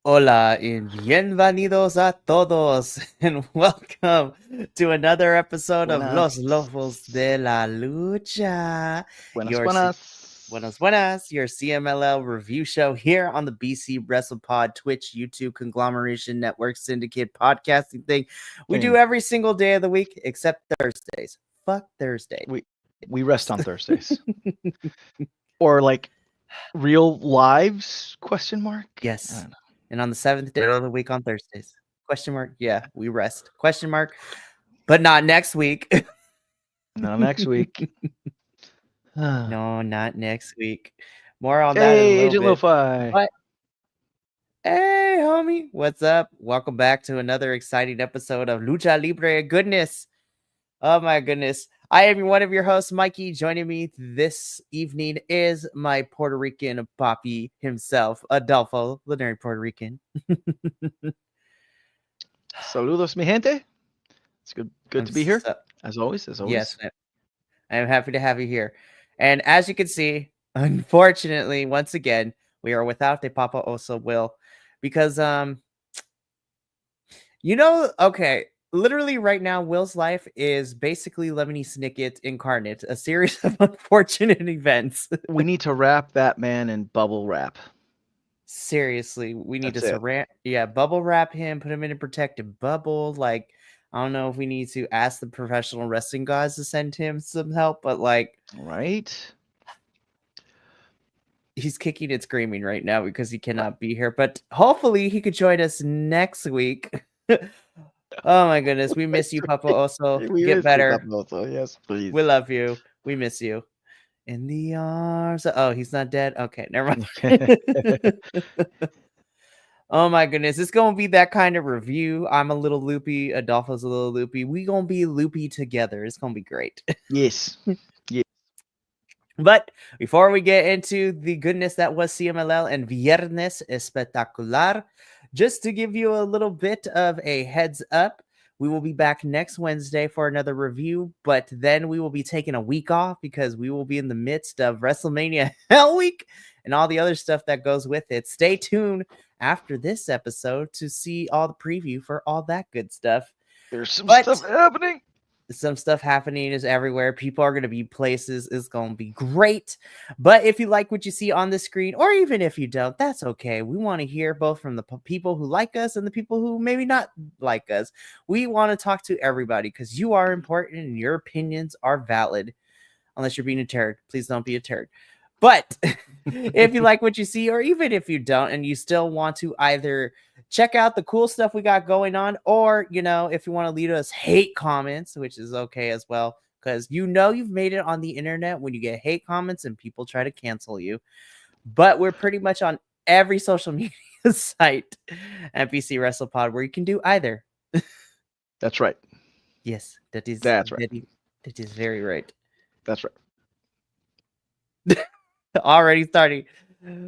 Hola y bienvenidos a todos, and welcome to another episode of Los Lobos Buenas. de la Lucha, Buenas, your buenas. buenas buenas, your CMLL review show here on the BC WrestlePod Twitch YouTube conglomeration network syndicate podcasting thing we do Thing. every single day of the week except Thursdays. Fuck Thursday. We rest on Thursdays. Or like real lives? Question mark. I Yes. don't know. And on the seventh day of the week on Thursdays. Question mark. Yeah, we rest. Question mark. But not next week. No, next week. No, not next week. More on that in a Hey, little Agent bit. Lo-Fi. But hey, homie, what's up? Welcome back to another exciting episode of Lucha Libre goodness. Oh my goodness. I am one of your hosts, Mikey. Joining me this evening is my Puerto Rican papi himself, Adolfo, legendary Puerto Rican. Saludos, mi gente. It's good I'm to be here. so, As always. yes, I am happy to have you here. And as you can see, unfortunately, once again, we are without a Papa Oso Will because okay, literally right now, Will's life is basically Lemony Snicket incarnate, a series of unfortunate events. We need to wrap that man in bubble wrap. Seriously, we need That's to it. bubble wrap him, put him in a protective bubble. Like, I don't know if we need to ask the professional wrestling gods to send him some help, but like, Right? he's kicking and screaming right now because he cannot be here. But hopefully he could join us next week. Oh my goodness, we miss you, Papa Oso. We Get miss you, better. Papa Oso. Yes, please. We love you. We miss you. In the arms. Oh, he's not dead. Okay, never mind. Oh my goodness, it's gonna be that kind of review. I'm a little loopy. Adolfo's a little loopy. We gonna be loopy together. It's gonna be great. Yes. Yes. But before we get into the goodness that was CMLL and Viernes Espectacular, just to give you a little bit of a heads up, we will be back next Wednesday for another review, but then we will be taking a week off because we will be in the midst of WrestleMania Hell Week and all the other stuff that goes with it. Stay tuned after this episode to see all the preview for all that good stuff. There's some But stuff happening. some stuff happening is everywhere. People are going to be places. It's going to be great. But if you like what you see on the screen, or even if you don't, that's okay. We want to hear both from the people who like us and the people who maybe not like us. We want to talk to everybody because you are important and your opinions are valid. Unless you're being a turd. Please don't be a turd. But if you like what you see, or even if you don't, and you still want to either check out the cool stuff we got going on, or, if you want to leave us hate comments, which is okay as well, because you've made it on the internet when you get hate comments and people try to cancel you. But we're pretty much on every social media site at BC WrestlePod where you can do either. That's right. Yes, that is That's right. that is very right. That's right. Already starting.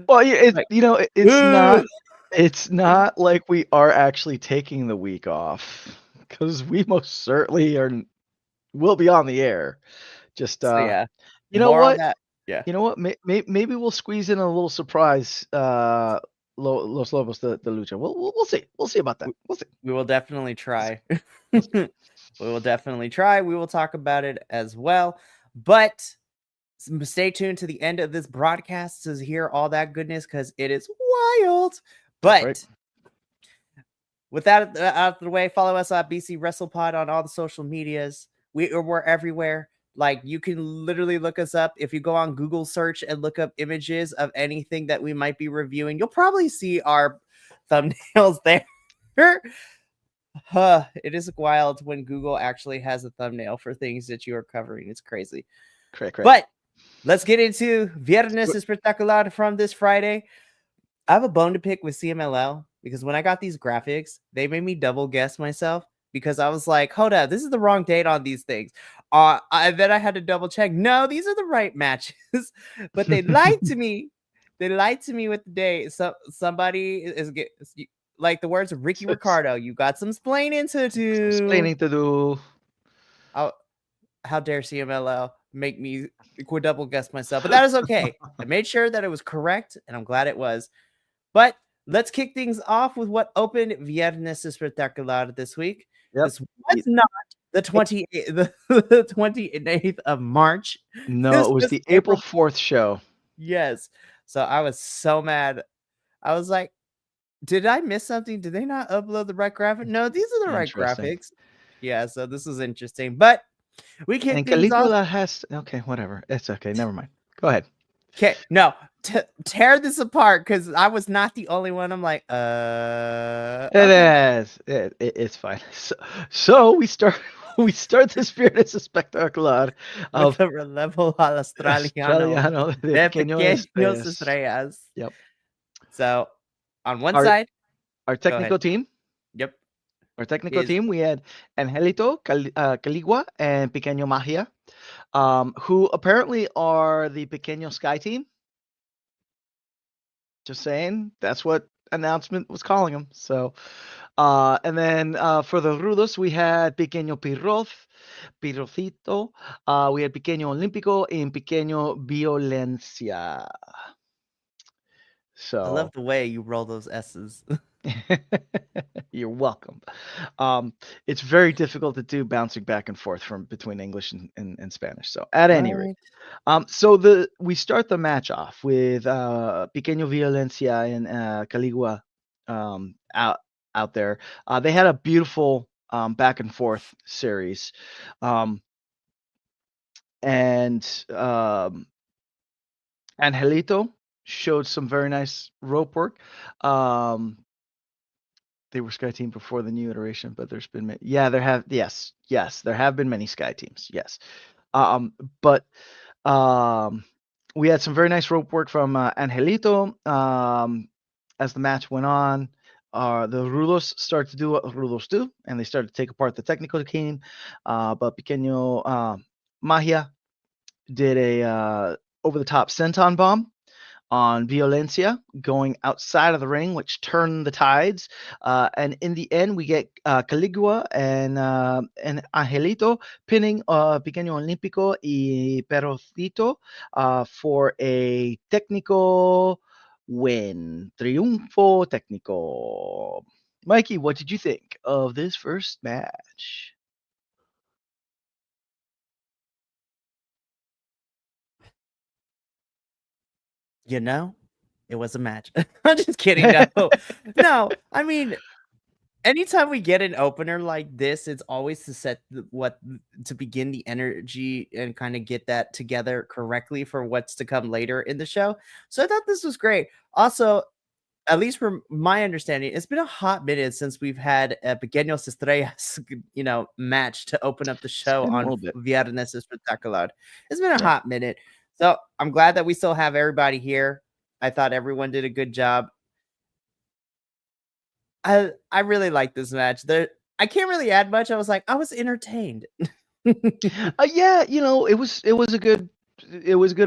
Well, it's not like we are actually taking the week off because we most certainly will be on the air. Just So yeah, you know more on what? that. Yeah, You know what? Maybe we'll squeeze in a little surprise. Los Lobos de Lucha. We'll see. We'll see about that. We'll see. we will definitely try. We'll see. We will definitely try. We will talk about it as well. But stay tuned to the end of this broadcast to hear all that goodness because it is wild. That's But right. with that out of the way, follow us at BC WrestlePod on all the social medias. We're everywhere. Like, you can literally look us up. If you go on Google search and look up images of anything that we might be reviewing, you'll probably see our thumbnails there. It is wild when Google actually has a thumbnail for things that you are covering. It's crazy. Correct. But let's get into Viernes Espectacular from this Friday. I have a bone to pick with CMLL because when I got these graphics, they made me double guess myself because I was like, hold up, this is the wrong date on these things. Then I had to double check. No, these are the right matches. But they lied to me. They lied to me with the date. So somebody is like the words of Ricky Ricardo. You got some splaining to do. Explaining to do. How dare CMLL make me double guess myself? But that is okay. I made sure that it was correct, and I'm glad it was. But let's kick things off with what opened Viernes Espectacular this week. Yep. This was not the 28th, the 28th of March. No, This it was was the April April. 4th show. Yes. So I was so mad. I was like, did I miss something? Did they not upload the right graphic? No, these are the right Interesting. graphics. Yeah, so this is interesting. But we kick And things off. Caligula has okay, whatever. It's okay. Never mind. Go ahead. Okay, no, tear this apart because I was not the only one. I'm like, It okay. is. It's fine. So we start we start this Viernes Espectacular With of the relevo al australiano Australiano de de Pequeño pequeños Estrellas. estrellas. Yep. So on one Our side, our go ahead. technical team. Yep. Our technical Is team, we had Angelito, Caligua, and Pequeño Magia, who apparently are the Pequeño Sky team. Just saying, that's what announcement was calling them. So, and then for the Rudos, we had Pequeño Pirrocito, we had Pequeño Olímpico, and Pequeño Violencia. I love So, the way you roll those S's. you're welcome. It's very difficult to do bouncing back and forth from between English and Spanish. So, at any rate. Right. So we start the match off with Pequeño Violencia and Caligua out there. They had a beautiful back and forth series, and Angelito showed some very nice rope work. They were Sky Team before the new iteration, but there's been there have been many Sky Teams, yes. But we had some very nice rope work from Angelito. As the match went on, the Rudos started to do what Rudos do, and they started to take apart the technical team. But Pequeño Magia did a over the top senton bomb on Violencia going outside of the ring, which turned the tides. And in the end, we get Caligua and Angelito pinning Pequeño Olímpico y Perrocito for a technical win. Triunfo técnico. Mikey, what did you think of this first match? You know, it was a match. I'm just kidding. No, no. I mean, anytime we get an opener like this, it's always to set to begin the energy and kind of get that together correctly for what's to come later in the show. So I thought this was great. Also, at least from my understanding, it's been a hot minute since we've had a Pequeños Estrellas, match to open up the It's show been a on little bit. Viernes Espectacular. It's been a Yeah. hot minute. So I'm glad that we still have everybody here. I thought everyone did a good job. I really like this match. I can't really add much. I was entertained. Yeah, it was a good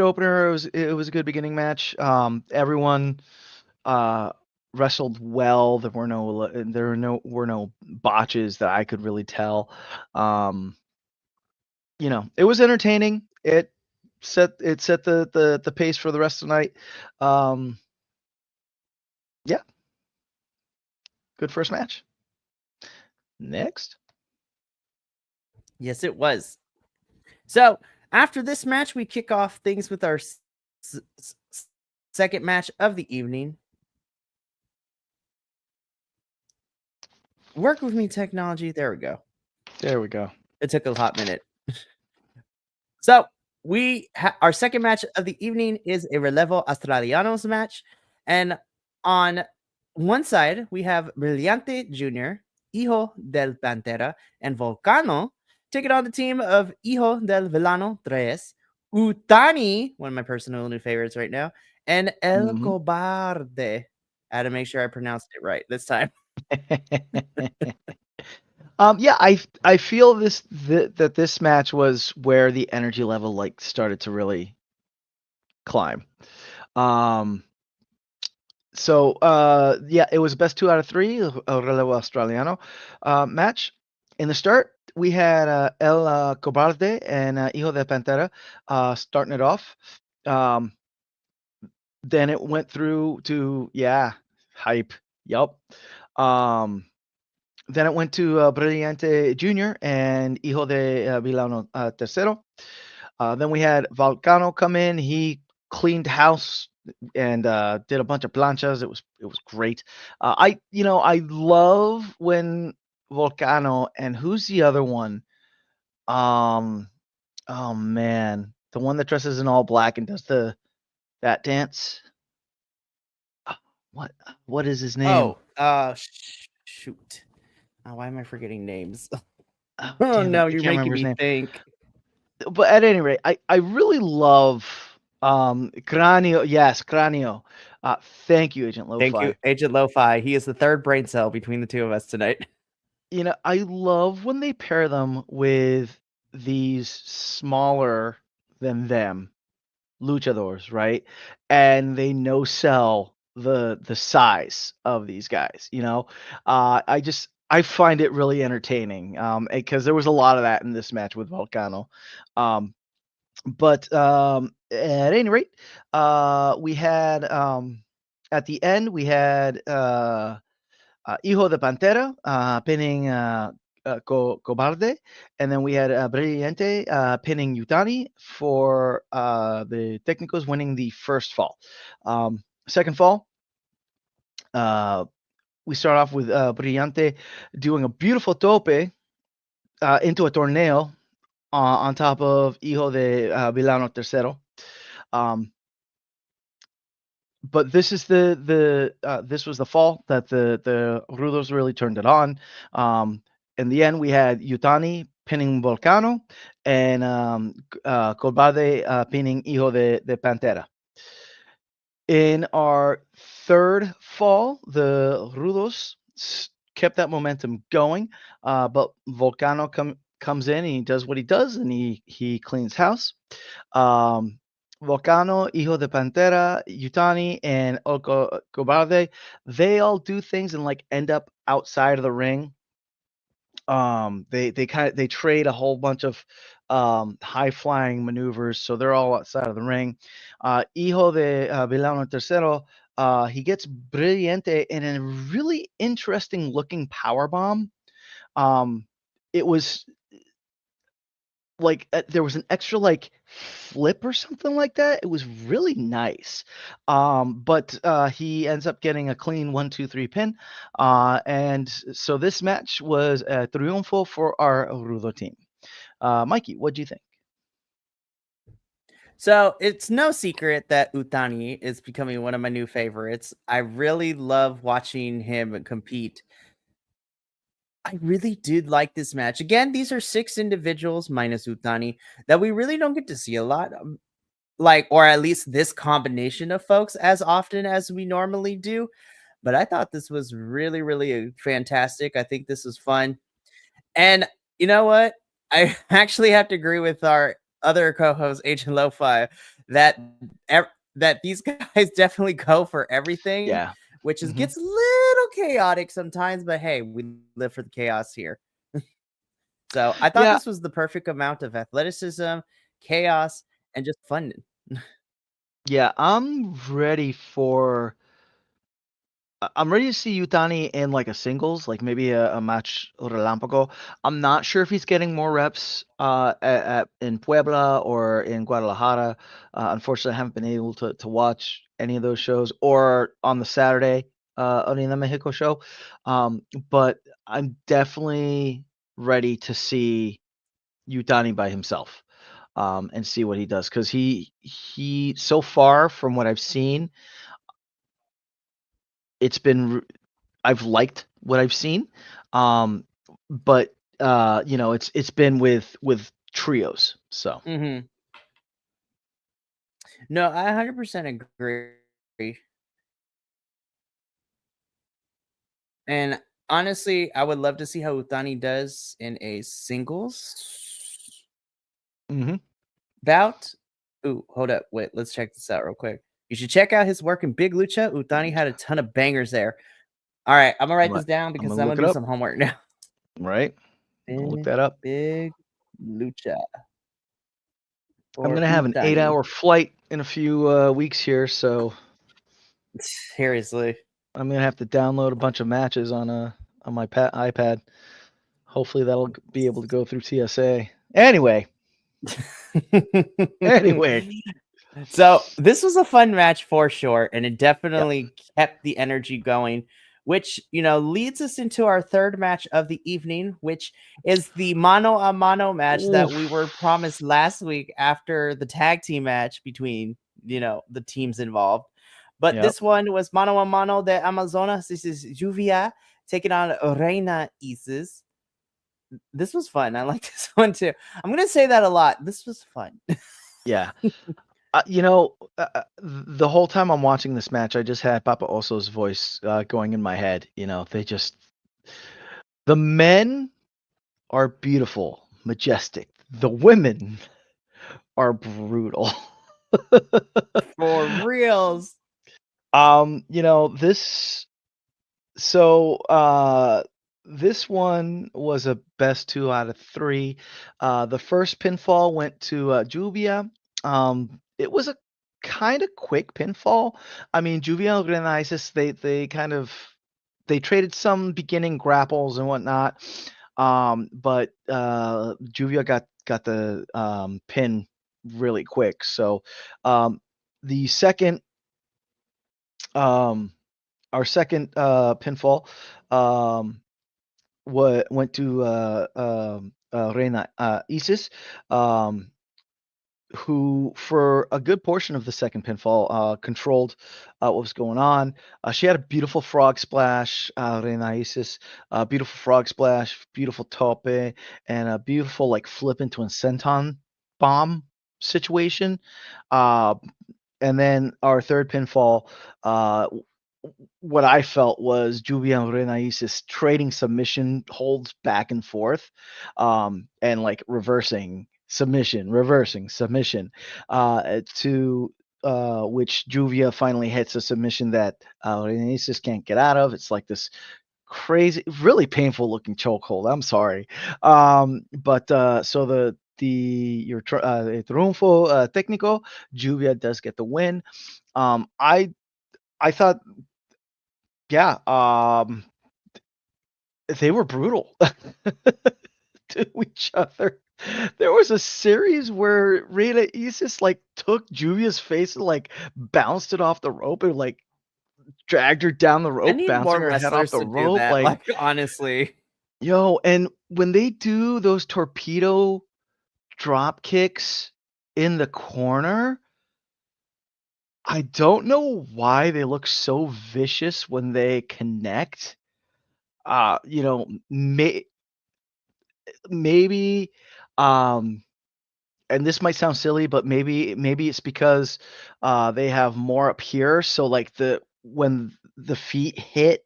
opener. It was a good beginning match. Everyone uh wrestled well. There were no botches that I could really tell. Um, it was entertaining. It set the pace for the rest of the night. Um, yeah, good first match. Next. Yes, it was. So after this match, we kick off things with our second match of the evening. Work with me, technology. There we go. There we go. It took a hot minute. So our second match of the evening is a Relevo Australianos match, and on one side we have Brillante Jr., Hijo del Pantera, and Volcano taking on the team of Hijo del Villano Tres, Utani, one of my personal new favorites right now, and El Mhm. Cobarde. I had to make sure I pronounced it right this time. Yeah, I feel that this match was where the energy level like started to really climb. Um, yeah, it was best 2 out of 3, El Relevo Australiano match. In the start, we had El Cobarde and Hijo de Pantera starting it off. Um, then it went through to Hype. Yup. Um, then it went to Brilliante Jr. and Hijo de Vilano Tercero. Then we had Volcano come in. He cleaned house and did a bunch of planchas. It was great. I love when Volcano and who's the other one? Um, oh man, the one that dresses in all black and does the that dance. Ah, What what is his name? Oh, shoot. Why am I forgetting names? Oh, Oh damn it, no, I you're can't making remember his me name. think. But at any rate, I really love Cranio. Yes, Cranio. Thank you, Agent Thank you, Lo-Fi. Agent Lo-Fi. He is the third brain cell between the two of us tonight. I love when they pair them with these smaller than them luchadors, right? And they no sell the size of these guys. I find it really entertaining. Because there was a lot of that in this match with Volcano. Um, but at any rate, we had at the end we had Hijo de Pantera pinning Cobarde, and then we had Brilliante pinning Yutani for the Technicos winning the first fall. Second fall, uh, we start off with Brillante doing a beautiful tope into a tornado on top of Hijo de Vilano Tercero. Um, but this was the fall that the Rudos really turned it on. In the end, we had Yutani pinning Volcano and Cobarde pinning Hijo de Pantera. In our third fall, the Rudos kept that momentum going, but Volcano comes in and he does what he does, and he cleans house. Um, Volcano, Hijo de Pantera, Yutani, and Oko Cobarde, they all do things and like end up outside of the ring. They trade a whole bunch of high flying maneuvers, so they're all outside of the ring. Hijo de Vilano Tercero, he gets Brilliante in a really interesting looking power bomb. Um, it was like there was an extra like flip or something like that. It was really nice. But he ends up getting a clean 1-2-3 pin. And so this match was a triunfo for our Rudo team. Mikey, what do you think? So it's no secret that Utani is becoming one of my new favorites. I really love watching him compete. I really did like this match. Again, these are 6 individuals minus Utani that we really don't get to see a lot. Like, or at least this combination of folks as often as we normally do. But I thought this was really, really fantastic. I think this was fun. And you know what? I actually have to agree with our other co-host, Agent Lo-Fi, that that these guys definitely go for everything, Yeah. which is hmm gets a little chaotic sometimes, but hey, we live for the chaos here. So I thought Yeah. this was the perfect amount of athleticism, chaos, and just fun. Yeah. I'm ready to see Yutani in like a singles, like maybe a match Relampago. I'm not sure if he's getting more reps in Puebla or in Guadalajara. Unfortunately, I haven't been able to watch any of those shows or on the Saturday Arena Mexico show. Um, but I'm definitely ready to see Yutani by himself and see what he does because he so far from what I've seen, it's been I've liked what I've seen, um, but it's been with trios. So Mhm. No, I 100% agree. And honestly, I would love to see how Utani does in a singles hmm bout. Ooh, hold up. Wait, let's check this out real quick. You should check out his work in Big Lucha. Utani had a ton of bangers there. All right, I'm gonna write this down I'm because gonna I'm look gonna it do up. some homework now. Right, I'll look Big, that up. big Lucha I'm for gonna have an Utani. 8-hour flight in a few weeks here, so Seriously. I'm gonna have to download a bunch of matches on my iPad. Hopefully that'll be able to go through TSA. Anyway, So this was a fun match for sure, and it yeah. definitely kept the energy going, which leads us into our third match of the evening, which is the mano a mano match that we were Oof. promised last week after the tag team match between the teams involved. But Yep. this one was mano a mano de Amazonas. This is Juvia taking on Reina Isis. This was fun. I like this one too. I'm gonna say that a lot. This was fun. Yeah. The whole time I'm watching this match, I just had Papa Oso's voice going in my head. The men are beautiful, majestic. The women are brutal. For reals. This so this one was a best 2 out of 3. The first pinfall went to Juvia. It was a kind of quick pinfall. I mean, Juvia and Grenisis, they traded some beginning grapples and whatnot. But Juvia got the pin really quick. So the second um our second pinfall went to Reina Isis, um, who for a good portion of the second pinfall controlled what was going on. She had a beautiful frog splash, Reina Isis, beautiful frog splash, beautiful tope, and a beautiful like flip into a senton bomb situation. Uh, and then our third pinfall, uh, what I felt was Julian Renaisis trading submission holds back and forth, and like reversing submission, to which Juvia finally hits a submission that Renaisis can't get out of. It's like this crazy, really painful looking chokehold. I'm sorry, but so el triunfo técnico, Juvia does get the win. I thought, yeah, they were brutal to each other. There was a series where Rita Isis like took Juvia's face and like bounced it off the rope and like dragged her down the I rope, need bouncing more her head off wrestlers the to do rope. that. Like, honestly. And when they do those torpedo drop kicks in the corner, I don't know why they look so vicious when they connect. You know, maybe, um, and this might sound silly, but maybe it's because they have more up here, so like when the feet hit,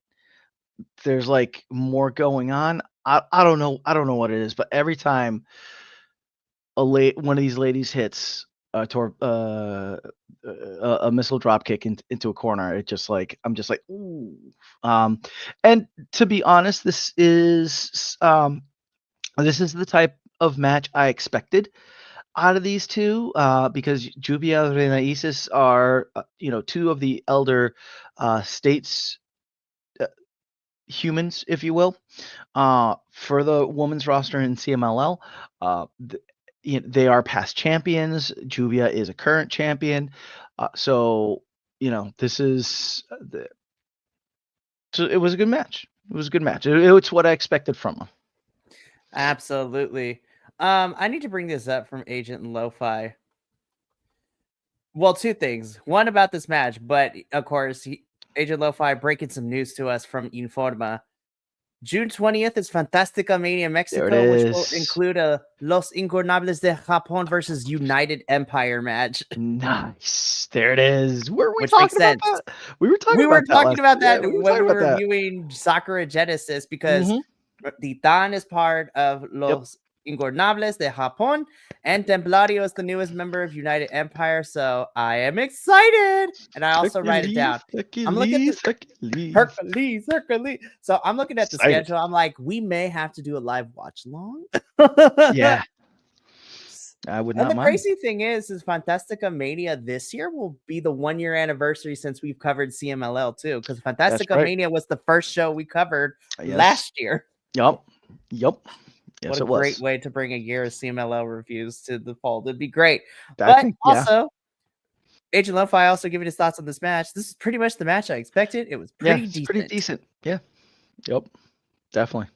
there's like more going on. I don't know what it is, but every time one of these ladies hits a missile drop kick into a corner, I'm just like, ooh. Um, and to be honest, this is the type of match I expected out of these two, because Jubia and Renaísis are, two of the elder states humans, if you will, for the women's roster in CMLL. They are past champions. Juvia is a current champion. So, this is so it was a good match. It was a good match. It's what I expected from them. Absolutely. I need to bring this up from Agent Lo-Fi. Well, two things. One about this match, but of course, Agent Lo-Fi breaking some news to us from Informa. June 20th is Fantastica Mania There it Mexico, which will is. include a Los Ingobernables de Japón versus United Empire match, Nice. There it is. Were we which makes talking about sense. that? We were talking We were about that talking last. about Yeah, that we were when talking we about were that. reviewing Sakura Genesis because Mhm. Titan is part of Yep. Los Ingobernables de Japón, and Templario is the newest member of United Empire. So I am excited, and I also write it down. I'm looking at the Hercules. Hercules. So I'm looking at the Excited. schedule. I'm like, we may have to do a live watch long. Yeah. I would And not the mind. crazy thing is Fantastica Mania this year will be the 1-year anniversary since we've covered CMLL too, because That's Fantastica right. Mania was the first show we covered Yes. last year. Yup. Yup. What Yes, a it great was. way to bring a year of CMLL reviews to the fold. It'd be great. I But think, yeah. also, Agent Lo-Fi also giving his thoughts on this match. This is pretty much the match I expected. It was Yeah, pretty it's pretty decent. decent. Yeah. Yup. Definitely.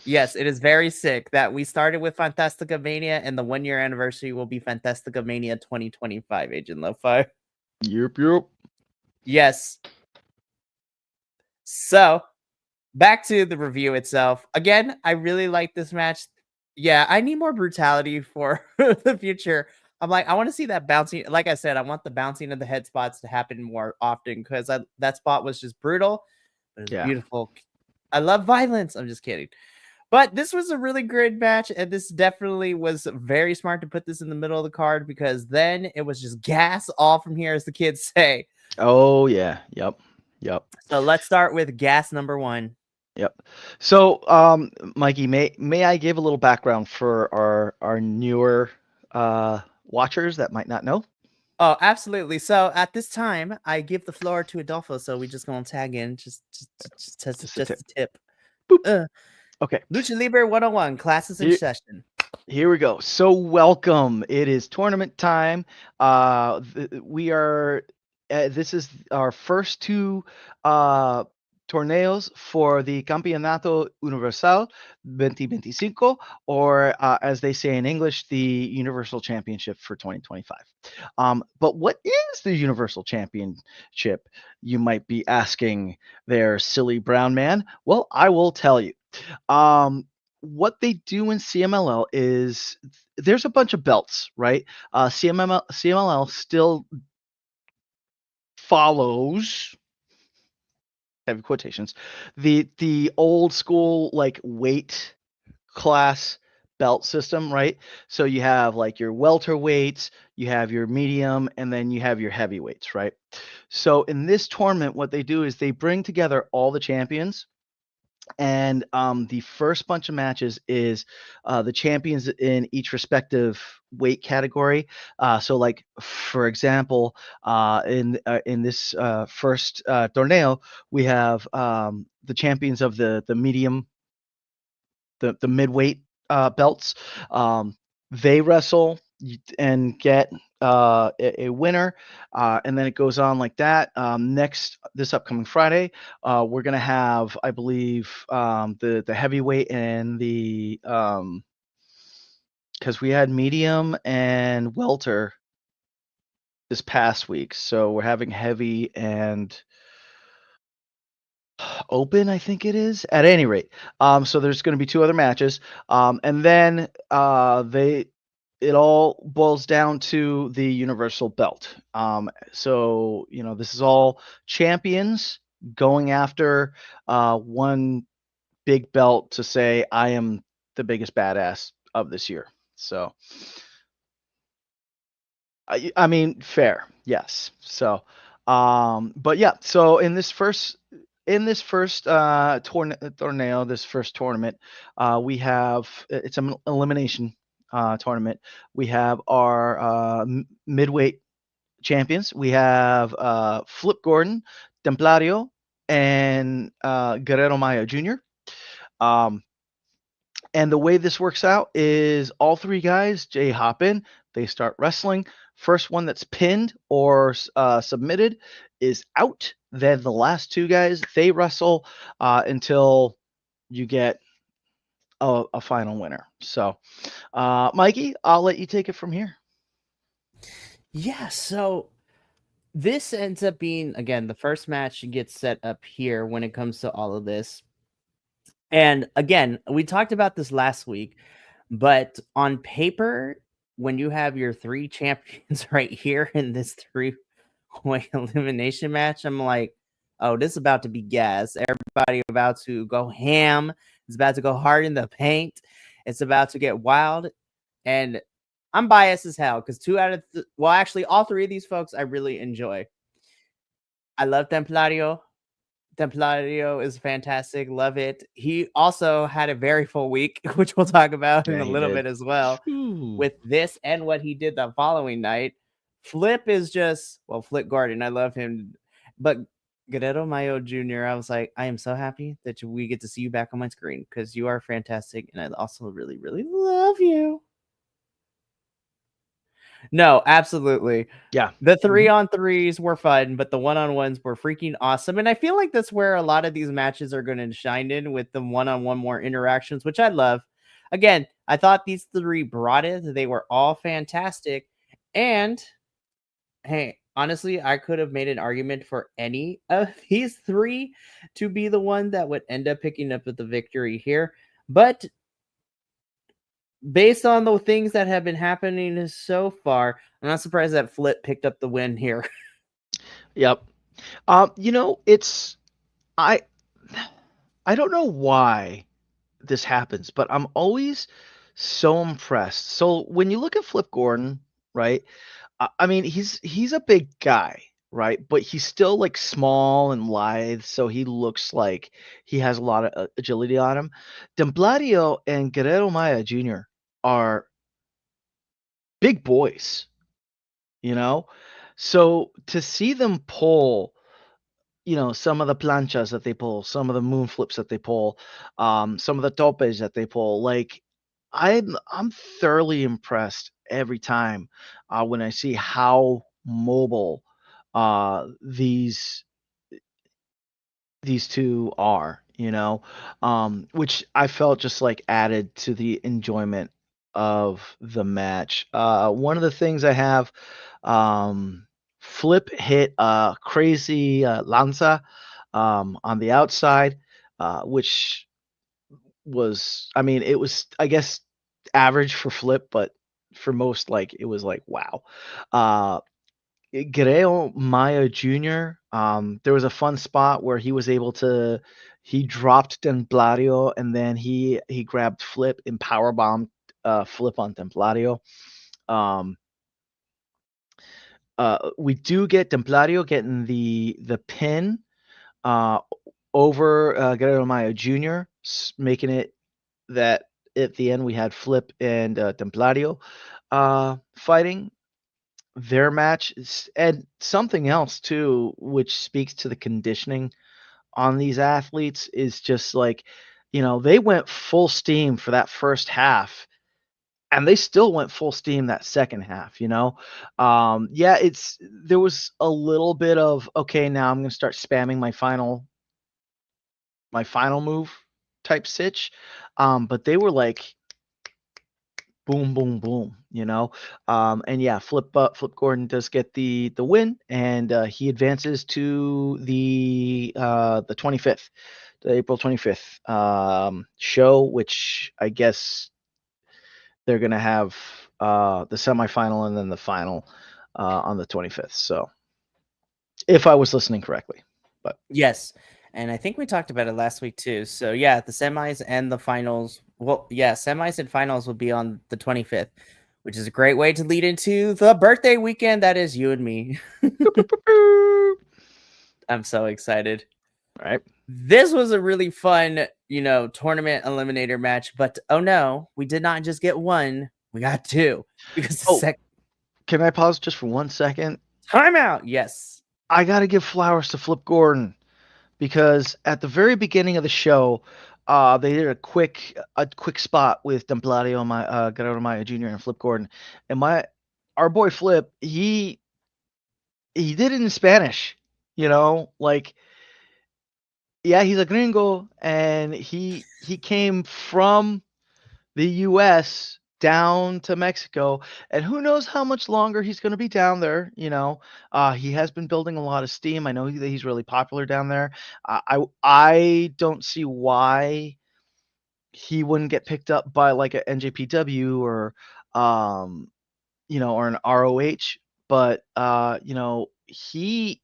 Yes, it is very sick that we started with Fantastica Mania and the 1-year anniversary will be Fantastica Mania 2025, Agent Lo-Fi. Yup. Yes. So, back to the review itself. Again, I really like this match. Yeah, I need more brutality for the future. I'm like, I want to see that bouncing. Like I said, I want the bouncing of the head spots to happen more often because that spot was just brutal, but it was Yeah. beautiful. I love violence. I'm just kidding. But this was a really great match, and this definitely was very smart to put this in the middle of the card because then it was just gas all from here, as the kids say. Oh yeah. Yup. Yup. So let's start with gas number 1. Yep. So, Mikey, may I give a little background for our newer watchers that might not know? Oh, absolutely. So at this time, I give the floor to Adolfo. So we just gonna tag in, Just a tip. just a tip. Boop. Uh, Okay. Lucha Libre 101 classes in Here, session. here we go. So welcome. It is tournament time. We are. This is our first two torneos for the Campeonato Universal 2025, or as they say in English, the Universal Championship for 2025. But what is the Universal Championship? You might be asking there, silly brown man. Well, I will tell you. What they do in CMLL is there's a bunch of belts, right? CMLL still follows heavy quotations the old school like weight class belt system, right? So you have like your welterweights, you have your medium, and then you have your heavyweights, right? So in this tournament, what they do is they bring together all the champions, and the first bunch of matches is the champions in each respective weight category. So, like for example, in this first torneo, we have the champions of the medium, the midweight belts. They wrestle and get a winner, and then it goes on like that. Next, this upcoming Friday, we're gonna have, I believe, the heavyweight and the because we had medium and welter this past week, so we're having heavy and open, I think it is. At any rate, so there's going to be two other matches, and then it all boils down to the universal belt. So this is all champions going after one big belt to say I am the biggest badass of this year. So I mean, fair, yes. So, but yeah. So in this first torneo, this first tournament, we have it's an elimination tournament. We have our midweight champions. We have Flip Gordon, Templario, and Guerrero Maya Jr. Um, and the way this works out is all three guys, Jay hop in, they start wrestling. First one that's pinned or submitted is out. Then the last two guys, they wrestle until you get a final winner. So, Mikey, I'll let you take it from here. Yeah, so this ends up being again the first match gets set up here when it comes to all of this. And again, we talked about this last week, but on paper, when you have your 3 champions right here in this 3-way elimination match, I'm like, oh, this is about to be gas. Everybody about to go ham. It's about to go hard in the paint. It's about to get wild. And I'm biased as hell because 2 out of actually all 3 of these folks I really enjoy. I love Templario. Templario is fantastic. Love it. He also had a very full week, which we'll talk about in Yeah, a he little did. bit as well. Phew. With this and what he did the following night, Flip is just, well, Flip Gordon. I love him. But Guerrero Mayo Jr., I was like, I am so happy that we get to see you back on my screen because you are fantastic. And I also really, really love you. No, absolutely. Yeah. The three Mhm. on threes were fun, but the one on ones were freaking awesome. And I feel like that's where a lot of these matches are going to shine in with the one on one more interactions, which I love. Again, I thought these three brought it. They were all fantastic. And hey, honestly, I could have made an argument for any of these three to be the one that would end up picking up with the victory here. But based on the things that have been happening so far, I'm not surprised that Flip picked up the win here. Yep. It's I I don't know why this happens, but I'm always so impressed. So when you look at Flip Gordon, right? I mean, he's a big guy, right? But he's still like small and lithe, so he looks like he has a lot of agility on him. Dembladio and Guerrero Maya Jr. are big boys, you know? So to see them pull, some of the planchas that they pull, some of the moon flips that they pull, some of the topes that they pull, like I'm thoroughly impressed every time when I see how mobile these two are, which I felt just like added to the enjoyment of the match. One of the things I have, um, Flip hit a crazy lanza on the outside, which I mean, it was, I guess, average for Flip, but for most, like, it was like, wow. Uh, Guerrero Maya Jr., there was a fun spot where he dropped Templario and then he grabbed Flip and power bombed Flip on Templario. Um, we do get Templario getting the pin uh, over Guerrero Maya Jr., making it that at the end we had Flip and Templario fighting their match and something else too, which speaks to the conditioning on these athletes is just like, they went full steam for that first half and they still went full steam that second half. Yeah, there was a little bit of, okay, now I'm going to start spamming my final move type sitch. But they were like boom, boom, boom. And yeah, Flip Gordon does get the win, and he advances to the 25th, the April 25th show, which I guess they're gonna have the semifinal and then the final on the 25th. So if I was listening correctly, but Yes. And I think we talked about it last week too. So yeah, the semis and the finals. Well, yeah, semis and finals will be on the 25th, which is a great way to lead into the birthday weekend that is you and me. I'm so excited. all right. This was a really fun, tournament eliminator match, but oh no, we did not just get one, we got two because the Oh, second can I pause just for 1 second? timeout. Yes. I gotta give flowers to Flip Gordon because at the very beginning of the show, they did a quick spot with Templario, Guerrero Maya Jr. and Flip Gordon, and our boy Flip, he did it in Spanish, like, yeah, he's a gringo, and he came from the U.S. down to Mexico, and who knows how much longer he's going to be down there. He has been building a lot of steam. I know that he's really popular down there. I don't see why he wouldn't get picked up by like a NJPW or or an ROH, but he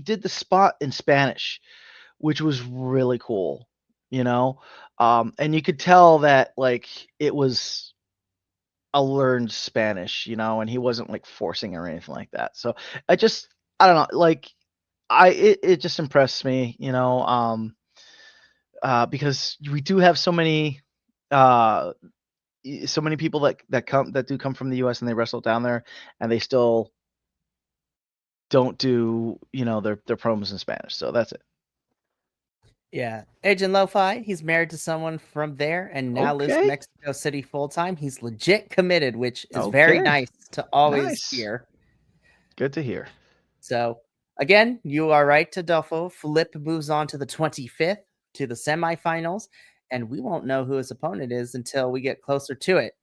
did the spot in Spanish, which was really cool. You know, and you could tell that like it was a learned Spanish, and he wasn't like forcing or anything like that. So I don't know, like it just impressed me, because we do have uh, so many people that do come from the U.S. and they wrestle down there, and they still don't do their promos in Spanish. So that's it. Yeah. Agent Lo-Fi, he's married to someone from there and now lives in Okay. Mexico City full time. He's legit committed, which is very Okay. nice to always Nice. hear. Good to hear. So, again, you are right, Tadolfo. Flip moves on to the 25th to the semifinals, and we won't know who his opponent is until we get closer to it.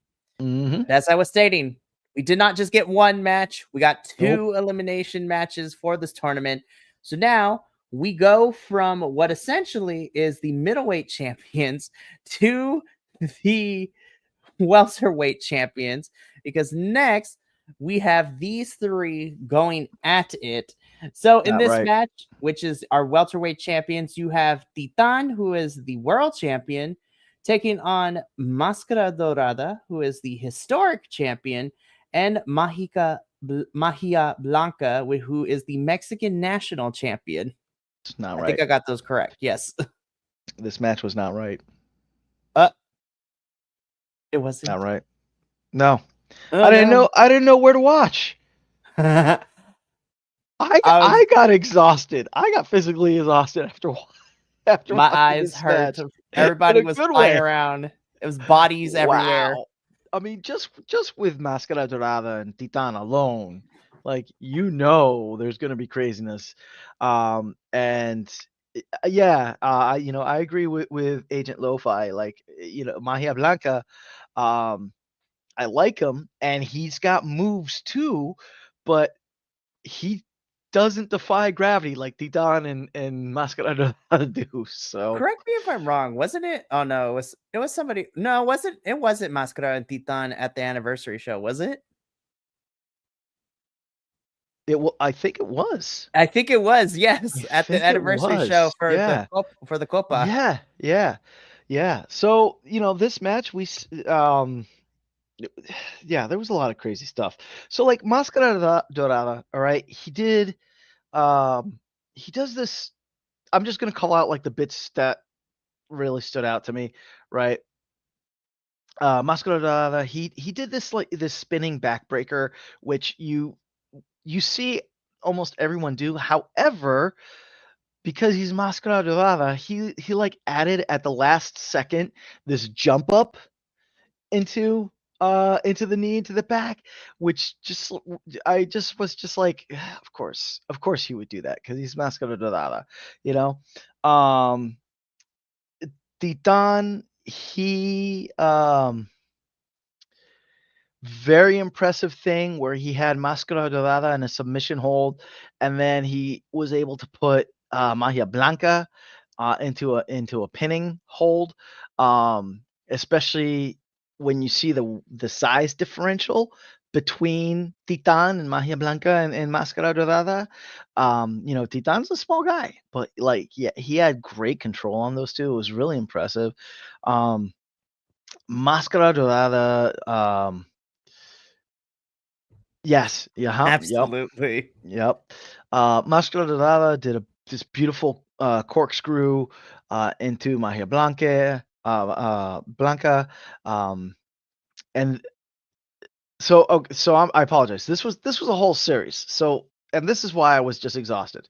Mm-hmm. But as I was stating, we did not just get one match, we got Nope. two elimination matches for this tournament. So now we go from what essentially is the middleweight champions to the welterweight champions, because next we have these three going at it. So in Not this right. match, which is our welterweight champions, you have Titan, who is the world champion, taking on Máscara Dorada, who is the historic champion, and Magia Blanca, who is the Mexican national champion. It's not I think right. I got those correct. Yes. This match was not right. Uh, it Not wasn't. right. No. Oh no. I didn't know where to watch. um, I got exhausted. I got physically exhausted after My watching eyes this hurt. match in Everybody a was good flying way. around. It was bodies everywhere. Wow. I mean, just with Máscara Dorada and Titan alone, like there's gonna be craziness. And yeah, I agree with Agent Lo-Fi. Like, Magia Blanca, um, I like him, and he's got moves too, but he doesn't defy gravity like Titan and Máscara Dorada do. So Correct me if I'm wrong. Wasn't it? Oh no, it was somebody. No, it wasn't Mascara and Titan at the anniversary show, was it? I think it was. I think it was, I yes, at the think it anniversary show was. Yeah. for the Copa. Yeah, yeah, yeah. So, this match yeah, there was a lot of crazy stuff. So like Dorada, all right, he does this. I'm just gonna call out like the bits that really stood out to me, right? Mascara Dorada, he did this spinning backbreaker, which you see almost everyone do. However, because he's Mascara Dorada, he like added at the last second this jump up into the knee, into the back, which I just was just like, of course he would do that because he's Mascara Dorada, you know. Um, Titan, he very impressive thing where he had Mascara Dorada in a submission hold, and then he was able to put Magia Blanca into a pinning hold, especially when you see the size differential between Titan and Magia Blanca and Mascara Dorada. Titan's a small guy, but like, yeah, he had great control on those two. It was really impressive. Um, Mascara Dorada, yes, yeah, yep, Absolutely. yep. Mascara Dorada did this beautiful corkscrew into Magia Blanca, um, and so I apologize. This was a whole series. So, and this is why I was just exhausted.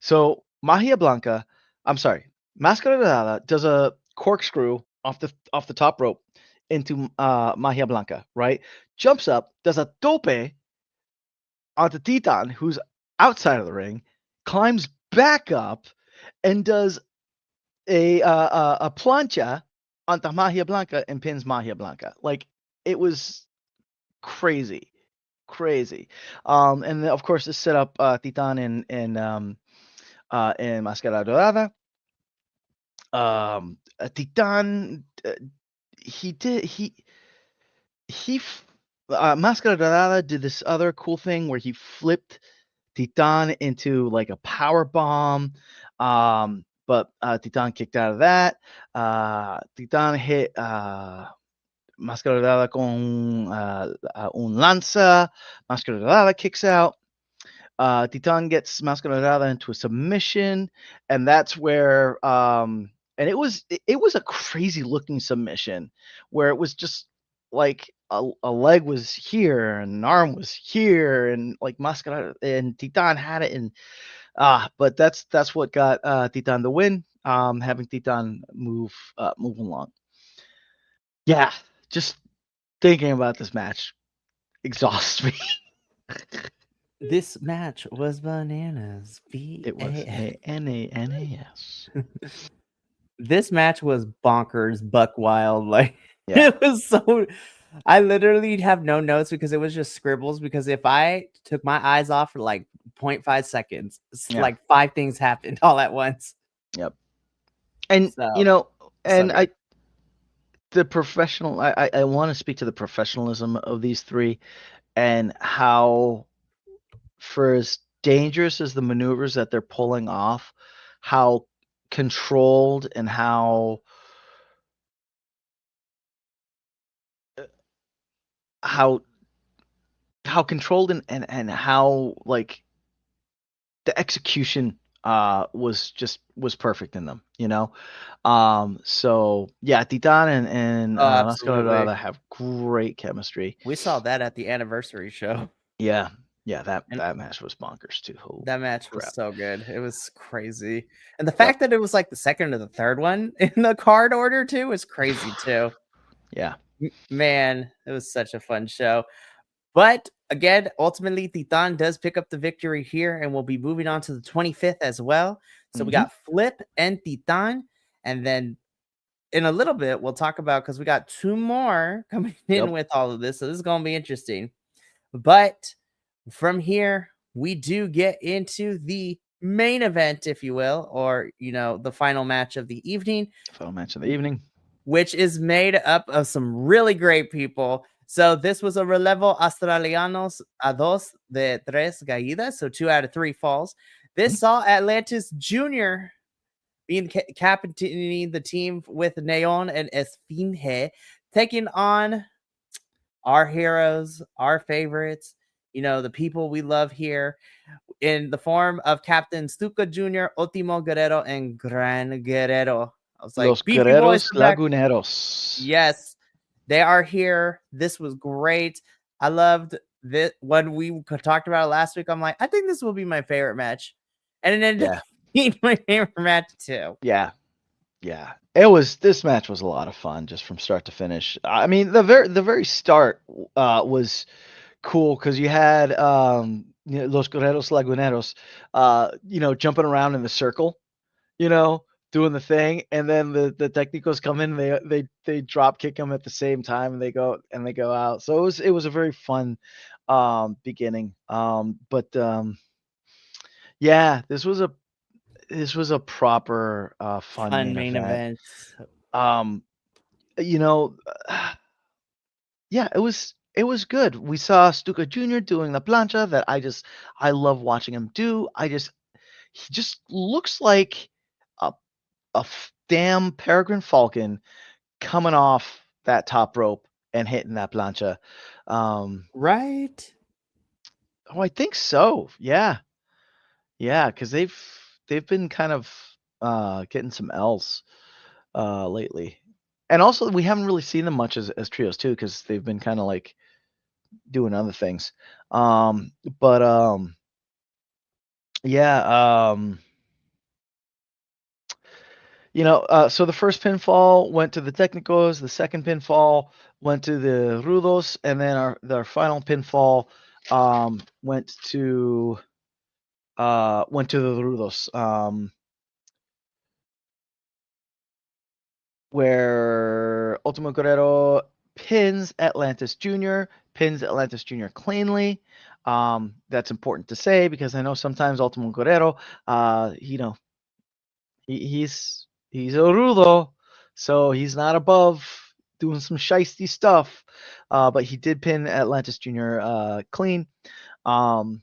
So Magia Blanca, I'm sorry, Mascara Dorada does a corkscrew off the top rope into Magia Blanca, right? Jumps up, does a tope onto Titan, who's outside of the ring, climbs back up and does a plancha onto Magia Blanca and pins Magia Blanca. Like, it was crazy, crazy. And then, of course, this set up Titan and Mascara Dorada. Titan, he did he Mascara Dorada did this other cool thing where he flipped Titan into like a power bomb. But Titan kicked out of that. Titan hit Mascara Dorada con un lanza. Mascara Dorada kicks out. Titan gets Mascara Dorada into a submission, and that's where and it was a crazy looking submission where it was just like a leg was here and an arm was here and like Mascara and Titan had it and but that's what got Titan the win. Having Titan move along. Yeah, just thinking about this match exhausts me. This match was bananas. It was Nas. This match was bonkers, buck wild. Like Yeah. it was so. I literally have no notes because it was just scribbles. Because if I took my eyes off for like 0.5 seconds, it's Yeah. like 5 things happened all at once. Yep. And So and good. I want to speak to the professionalism of these three and how, for as dangerous as the maneuvers that they're pulling off, how controlled and how controlled and how like the execution was perfect in them, so yeah, Titan and Oh, Mascara absolutely. Dorada have great chemistry. We saw that at the anniversary show. Yeah, that And that match was bonkers too. Holy that match was crap. so good. It was crazy. And the Yep. fact that it was like the second or the third one in the card order too is crazy too. Yeah. Man, it was such a fun show. But again, ultimately, Titan does pick up the victory here, and we'll be moving on to the 25th as well. So we Mm-hmm. got Flip and Titan. And then in a little bit, we'll talk about because we got 2 more coming in Yep. with all of this. So this is going to be interesting. But from here, we do get into the main event, if you will, or, the final match of the evening, Final match of the evening. which is made up of some really great people. So this was a relevo australianos a dos de tres caídas, so 2 out of 3 falls. This saw Atlantis Jr. being captaining the team with Neon and Esfinge, taking on our heroes, our favorites, the people we love here, in the form of Captain Stuka Jr., Ultimo Guerrero, and Gran Guerrero. I was like, Los Beefy Boys Guerreros are back. Laguneros. Yes, they are here. This was great. I loved this when we talked about it last week. I'm like, I think this will be my favorite match. And it ended up being my favorite match too. Yeah. This match was a lot of fun just from start to finish. I mean, the very start was cool because you had Los Guerreros Laguneros jumping around in the circle, doing the thing, and then the technicals come in, they drop kick them at the same time, and they go out. So it was a very fun beginning. But yeah, this was a proper fun Fun main main event. event. Um, you know, yeah, it was good. We saw Stuka Jr. doing the plancha that I love watching him do. He just looks like a damn peregrine falcon coming off that top rope and hitting that plancha. Right? Oh, I think so. Yeah, because they've been kind of getting some L's lately, and also we haven't really seen them much as trios too because they've been kind of like doing other things. But yeah. So the first pinfall went to the Technicos, the second pinfall went to the Rudos, and then our final pinfall went to the Rudos, where Ultimo Guerrero pins Atlantis Jr. Cleanly. That's important to say because I know sometimes Ultimo Guerrero, he's a rudo, so he's not above doing some shisty stuff. But he did pin Atlantis Jr. Clean. And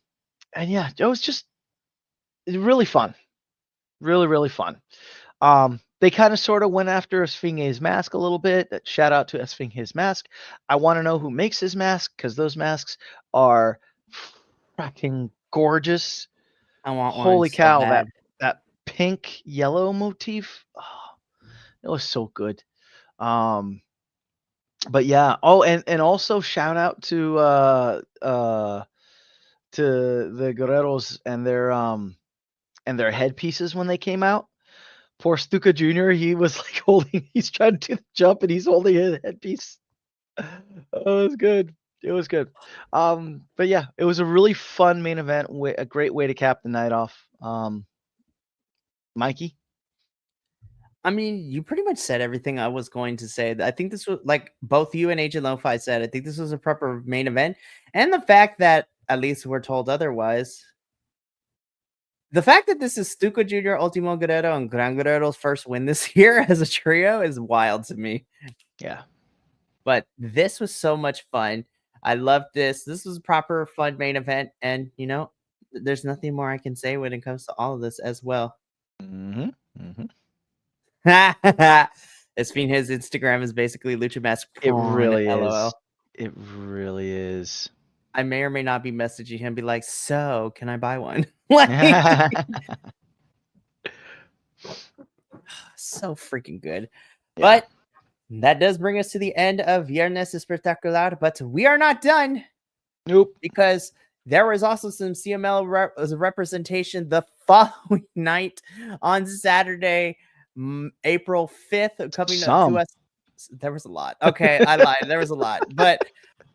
yeah, it was just really fun. Really, really fun. They kind of sort of went after Esfinge's mask a little bit. Shout out to Esfinge's mask. I want to know who makes his mask because those masks are fucking gorgeous. I want one Holy so cow, bad. that pink yellow motif. Oh, it was so good. Um, but yeah. Oh, and also shout out to the Guerreros and their headpieces when they came out. Poor Stuka Jr. He was like he's trying to do the jump and he's holding his headpiece. Oh, it was good. It was good. But yeah, it was a really fun main event. A great way to cap the night off. Mikey. I mean, you pretty much said everything I was going to say. I think this was like both you and Agent Lo-Fi said. I think this was a proper main event, and the fact that at least we're told otherwise. The fact that this is Stuka Jr., Ultimo Guerrero, and Gran Guerrero's first win this year as a trio is wild to me. Yeah. But this was so much fun. I loved this. This was a proper fun main event, and there's nothing more I can say when it comes to all of this as well. Mm-hmm. Mm-hmm. It's been his Instagram is basically Lucha Mask It Prawn. really LOL. is. It really is. I may or may not be messaging him, be like, so can I buy one? Like, so freaking good. Yeah. But that does bring us to the end of Viernes Espectacular, but we are not done. Nope. Because there was also some CML representation the following night on Saturday, April 5th, coming up to us. There was a lot. Okay, I lied. There was a lot. But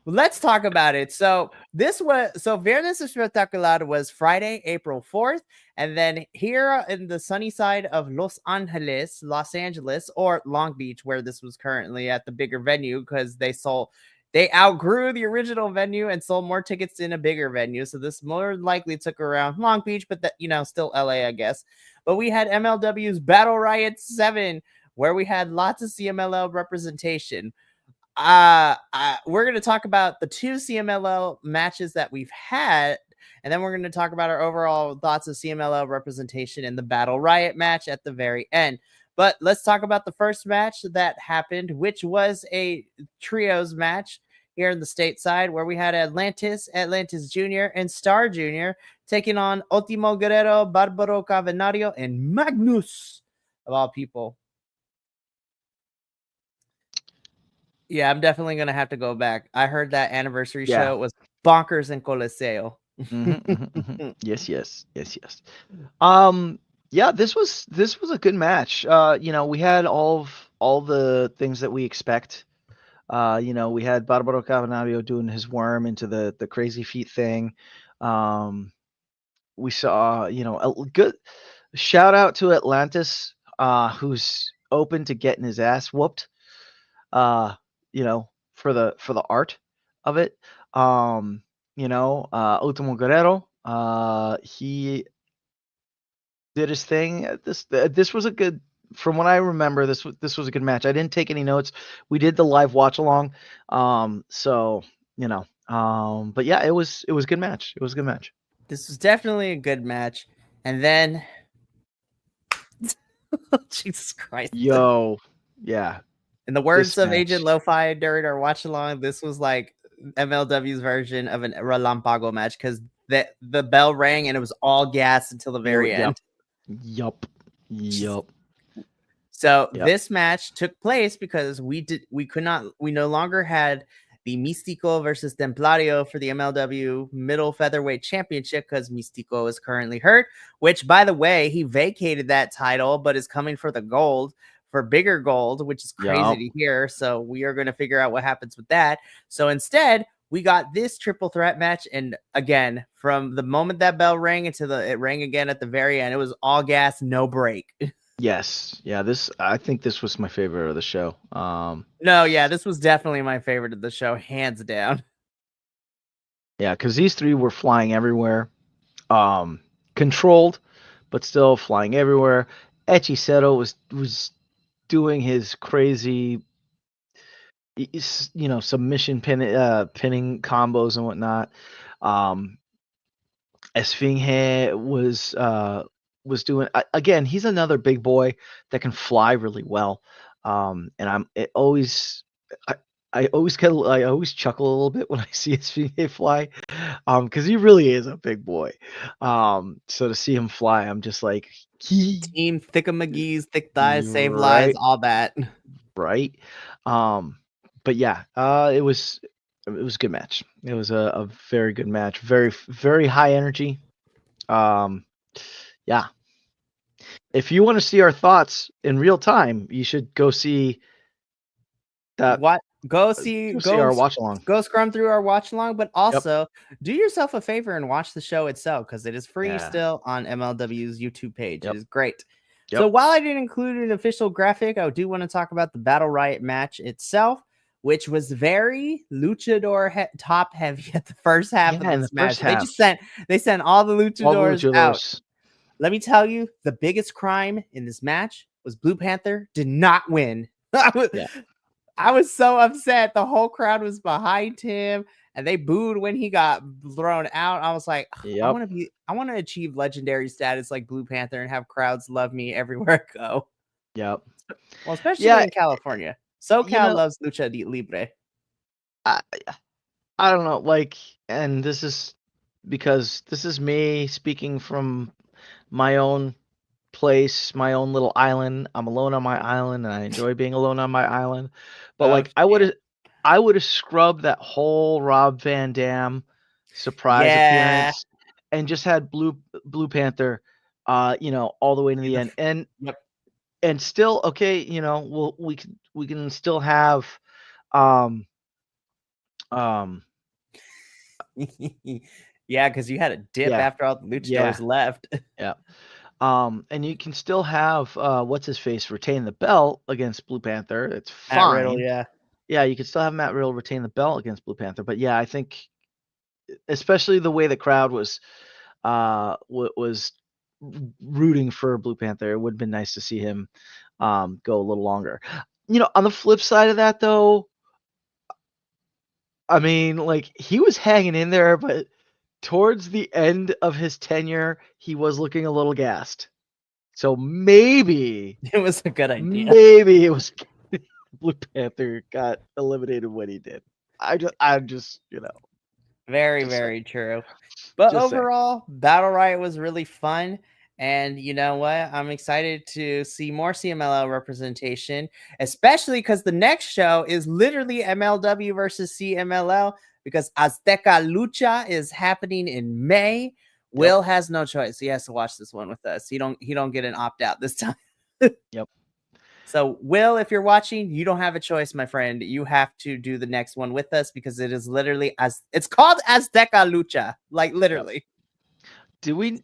let's talk about it. So Viernes Espectacular was Friday, April 4th. And then here in the sunny side of Los Angeles, or Long Beach, where this was currently at the bigger venue, because they outgrew the original venue and sold more tickets in a bigger venue. So this more likely took around Long Beach, but still LA, I guess. But we had MLW's Battle Riot 7, where we had lots of CMLL representation. We're going to talk about the two CMLL matches that we've had, and then we're going to talk about our overall thoughts of CMLL representation in the Battle Riot match at the very end. But let's talk about the first match that happened, which was a trios match here in the stateside, where we had Atlantis Jr., and Star Jr. taking on Ultimo Guerrero, Barbaro Cavernario, and Magnus, of all people. Yeah, I'm definitely going to have to go back. I heard that anniversary show was bonkers in Coliseo. Yes. Yeah, this was a good match. We had all the things that we expect. We had Barbaro Cavernario doing his worm into the crazy feet thing. We saw, a good shout out to Atlantis, who's open to getting his ass whooped. For the art of it. Ultimo Guerrero, he did his thing. This was a good, from what I remember, this was a good match. I didn't take any notes. We did the live watch along. But yeah, it was a good match. It was a good match. This was definitely a good match. And then Jesus Christ. Yo, yeah. In the words of Agent Lo-Fi during our watch along, this was like MLW's version of an Relampago match, because the bell rang and it was all gas until the very end. Yup. So this match took place because we no longer had the Místico versus Templario for the MLW Middle Featherweight Championship, because Místico is currently hurt, which, by the way, he vacated that title but is coming for the gold, for bigger gold, which is crazy to hear. So we are going to figure out what happens with that. So instead, we got this triple threat match. And again, from the moment that bell rang until it rang again at the very end, it was all gas, no break. Yes. Yeah, I think this was my favorite of the show. This was definitely my favorite of the show, hands down. Yeah, because these three were flying everywhere. Controlled, but still flying everywhere. Hechicero was doing his crazy, submission pinning combos and whatnot. Esfinge was doing, again, he's another big boy that can fly really well. And I always chuckle a little bit when I see SVA fly, because he really is a big boy. So to see him fly, I'm just like, he Team Thickamcgee's, thick thighs, save lives, right, all that. right. Um, but yeah, it was a good match. It was a very good match. Very high energy. Um, yeah. If you want to see our thoughts in real time, you should go see that. What Go see our watch along. go scrum through our watch along, but Yep. also do yourself a favor and watch the show itself because it is free Yeah. still on MLW's YouTube page. It Yep. is great. So Yep. while I didn't include an official graphic, I do want to talk about the Battle Riot match itself, which was very luchador top heavy at the first half of Yeah. In the this match. first half, They sent all the all the luchadors out. luchadors. Let me tell you, the biggest crime in this match was Blue Panther did not win. Yeah. I was so upset. The whole crowd was behind him and they booed when he got thrown out. I was like, Yep. I want to achieve legendary status like Blue Panther and have crowds love me everywhere I go. Yep. Well, especially Yeah. in California. You SoCal know, loves Lucha Libre. I I don't know, like, and this is because this is me speaking from my own place, my own little island. I'm alone on my island, and I enjoy being alone on my island. But Oh, like, I would have scrubbed that whole Rob Van Dam surprise yeah. appearance, and just had Blue Panther, all the way to the end, Yep. and still okay. We can still have, um, um, Yeah, because you had a dip yeah, after all the luchadors yeah, left. yeah. And you can still have what's his face retain the belt against Blue Panther. It's Matt Riddle, fine. yeah. Yeah, you could still have Matt Riddle retain the belt against Blue Panther. But yeah, I think especially the way the crowd was rooting for Blue Panther, it would have been nice to see him go a little longer. On the flip side of that though, I mean, like he was hanging in there, but towards the end of his tenure, he was looking a little gassed. So It was a good idea. maybe it was Blue Panther got eliminated when he did. I'm just, Very, just saying, very true. But just saying. overall, Battle Riot was really fun. And you know what? I'm excited to see more CMLL representation, especially because the next show is literally MLW versus CMLL because Azteca Lucha is happening in May. Yep, Will has no choice. He has to watch this one with us. He don't get an opt out this time. yep, So, Will, if you're watching, you don't have a choice, my friend. You have to do the next one with us because it is literally as it's called Azteca Lucha, like yep. literally. Do we?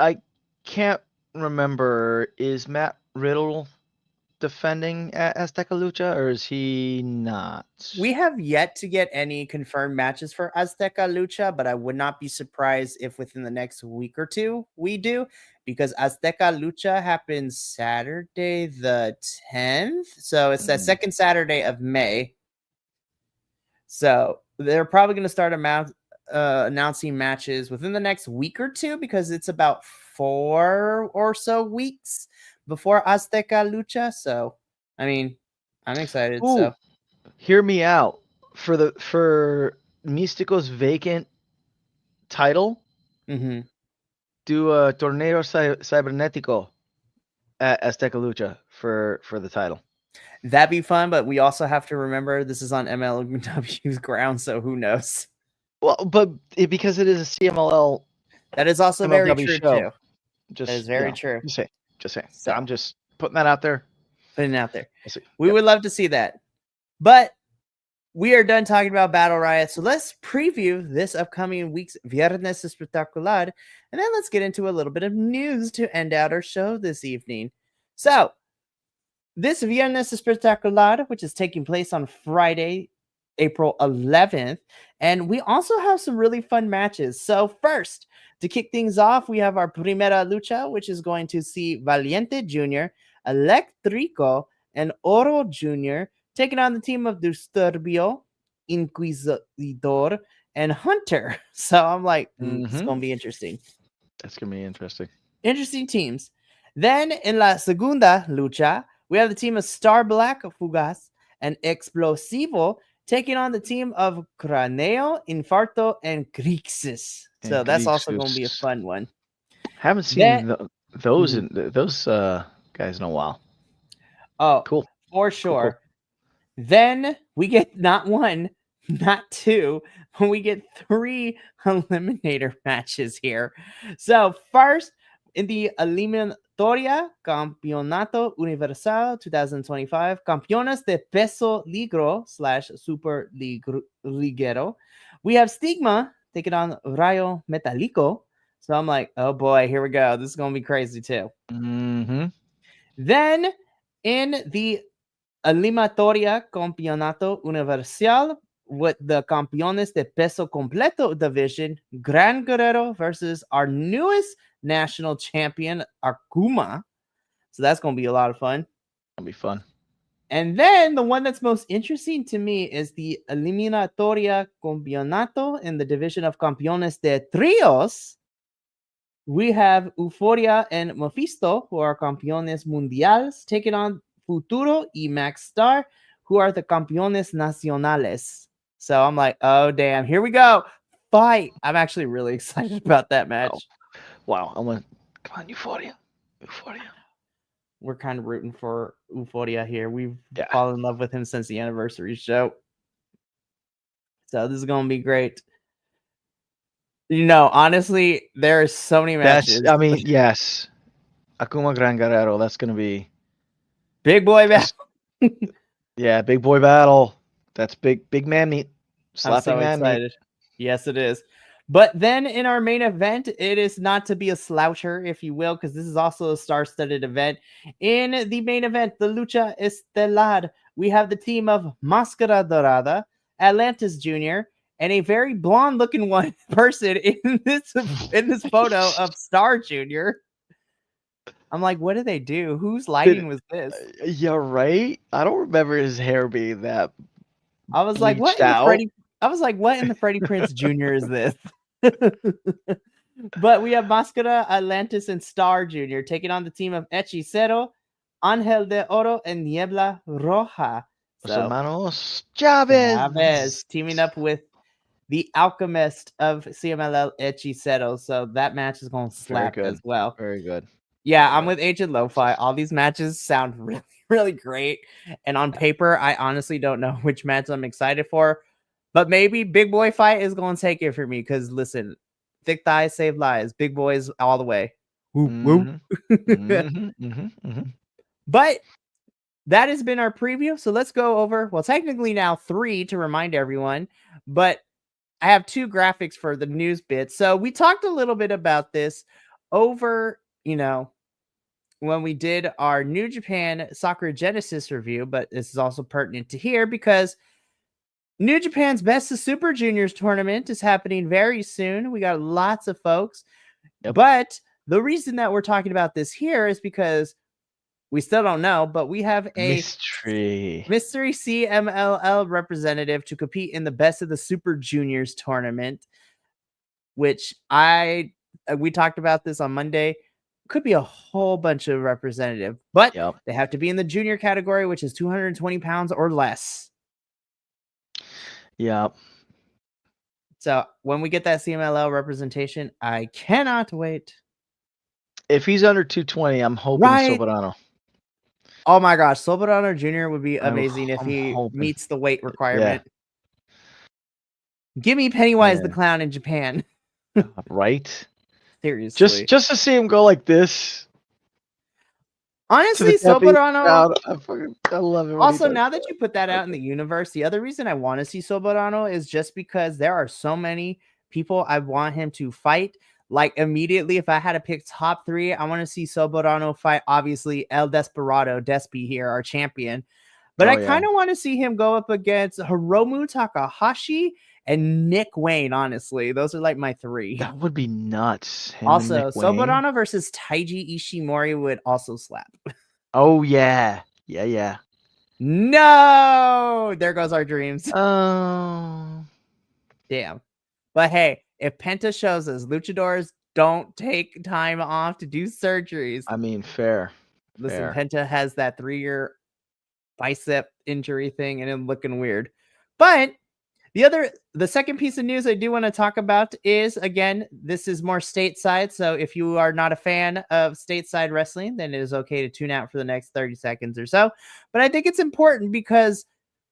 I can't remember. Is Matt Riddle defending at Azteca Lucha, or is he not? We have yet to get any confirmed matches for Azteca Lucha, but I would not be surprised if within the next week or two we do, because Azteca Lucha happens Saturday the 10th. So it's the Mm. second Saturday of May. So they're probably going to start announcing matches within the next week or two because it's about 4 or so weeks before Azteca Lucha. So, I mean, I'm excited. Ooh, So, hear me out. For Místico's vacant title, mhm. do a Torneo Cibernetico at Azteca Lucha for the title. That'd be fun, but we also have to remember this is on MLW's ground, so who knows? Well, but because it is a CMLL That is also very MLW true show, too. That is just very true. just say. I'm So just putting that out there. putting it out there. We'll see. We Yep. would love to see that. But we are done talking about Battle Riot. So let's preview this upcoming week's Viernes Espectacular. And then let's get into a little bit of news to end out our show this evening. So this Viernes Espectacular, which is taking place on Friday, April 11th. And we also have some really fun matches. So first, to kick things off, we have our Primera Lucha, which is going to see Valiente Jr., Electrico, and Oro Jr. taking on the team of Disturbio, Inquisidor, and Hunter. So I'm like, it's going to be interesting. That's gonna be interesting. Interesting teams. Then in La Segunda Lucha, we have the team of Star Black, Fugas, and Explosivo taking on the team of Craneo, Infarto, and Grixis. So And that's also going to be a Grixis. fun one. Haven't Then, seen those mhm. those guys in a while. Oh, Cool. for Cool. sure. Then we get not one, not two, but we get 3 eliminator matches here. So first, in the Eliminatoria Campeonato Universal 2025, Campeones de Peso Ligero / Super Ligero, we have Stigma taking on Rayo Metálico. So I'm like, oh boy, here we go. This is going to be crazy too. Mm-hmm. Then in the Eliminatoria Campeonato Universal with the Campeones de Peso Completo division, Gran Guerrero versus our newest national champion, Akuma. So that's going to be a lot of fun. That'll be fun. And then the one that's most interesting to me is the Eliminatoria Campeonato in the division of Campeones de Trios. We have Euforia and Mephisto, who are Campeones Mundiales, taking on Futuro y Max Star, who are the Campeones Nacionales. So I'm like, oh, damn, here we go. Fight. I'm actually really excited about that match. Oh. Wow. Come on, Euphoria. Euphoria. We're kind of rooting for Euforia here. We've Yeah. fallen in love with him since the anniversary show. So this is going to be great. You know, honestly, there are so many matches. I mean, yes. Akuma Gran Guerrero. That's gonna be Big boy battle. Yeah, big boy battle. That's big man meat. I'm Slapping so man meat. excited. Yes, it is. But then in our main event, it is not to be a sloucher, if you will, because this is also a star-studded event. In the main event, the Lucha Estelar, we have the team of Máscara Dorada, Atlantis Jr., and a very blonde-looking one person in this photo of Star Jr. I'm like, what do they do? Whose lighting was this? Yeah, right. I don't remember his hair being that I was like, what bleached in the out. Freddie Prinze Jr. is this? But we have Mascara, Atlantis, and Star Jr. taking on the team of Hechicero, Ángel de Oro, and Niebla Roja. Los So hermanos Chavez. Chavez teaming up with the Alchemist of CMLL Hechicero. So that match is going to Very slap good. as well. Very good. Yeah, I'm with Agent Lo-Fi. All these matches sound really, really great. And on paper, I honestly don't know which match I'm excited for. But maybe Big Boy Fight is going to take it for me. Because listen, thick thighs save lives. Big boys all the way. Woo, woo. But that has been our preview. So let's go over, well, technically now 3 to remind everyone. But I have 2 graphics for the news bit. So we talked a little bit about this over, when we did our New Japan Soccer Genesis review, but this is also pertinent to here because New Japan's Best of Super Juniors tournament is happening very soon. We got lots of folks. Yep. But the reason that we're talking about this here is because we still don't know, but we have a mystery CMLL representative to compete in the Best of the Super Juniors tournament, which we talked about this on Monday. Could be a whole bunch of representative, but they have to be in the junior category, which is 220 pounds or less. Yep. So when we get that CMLL representation, I cannot wait. If he's under 220, I'm hoping Soberano. Oh my gosh, Soberano Jr. would be amazing if he meets the weight requirement. Yeah. Give me Pennywise the Clown in Japan. Right? Seriously. Just to see him go like this. Honestly, Soberano. I love it. Also, now that you put that out in the universe, the other reason I want to see Soberano is just because there are so many people I want him to fight. Like immediately, if I had to pick top 3, I want to see Soberano fight, obviously, El Desperado, Despy here, our champion. But I kind of want to see him go up against Hiromu Takahashi and Nick Wayne, honestly. Those are like my 3. That would be nuts. Also, Soberano versus Taiji Ishimori would also slap. Oh, yeah. Yeah. No! There goes our dreams. Oh. Damn. But hey, if Penta shows us luchadors don't take time off to do surgeries. I mean, fair. Listen, Penta has that 3-year bicep injury thing and it's looking weird. But the second piece of news I do want to talk about is, again, this is more stateside. So if you are not a fan of stateside wrestling, then it is okay to tune out for the next 30 seconds or so. But I think it's important because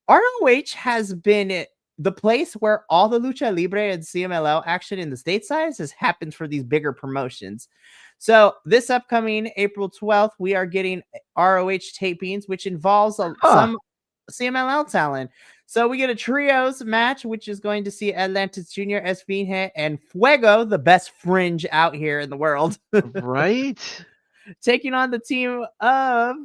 ROH has been the place where all the Lucha Libre and CMLL action in the stateside has happened for these bigger promotions. So this upcoming April 12th, we are getting ROH tapings, which involves some CMLL talent. So we get a trios match, which is going to see Atlantis Jr., Esfinge, and Fuego, the best fringe out here in the world, Right? taking on the team of,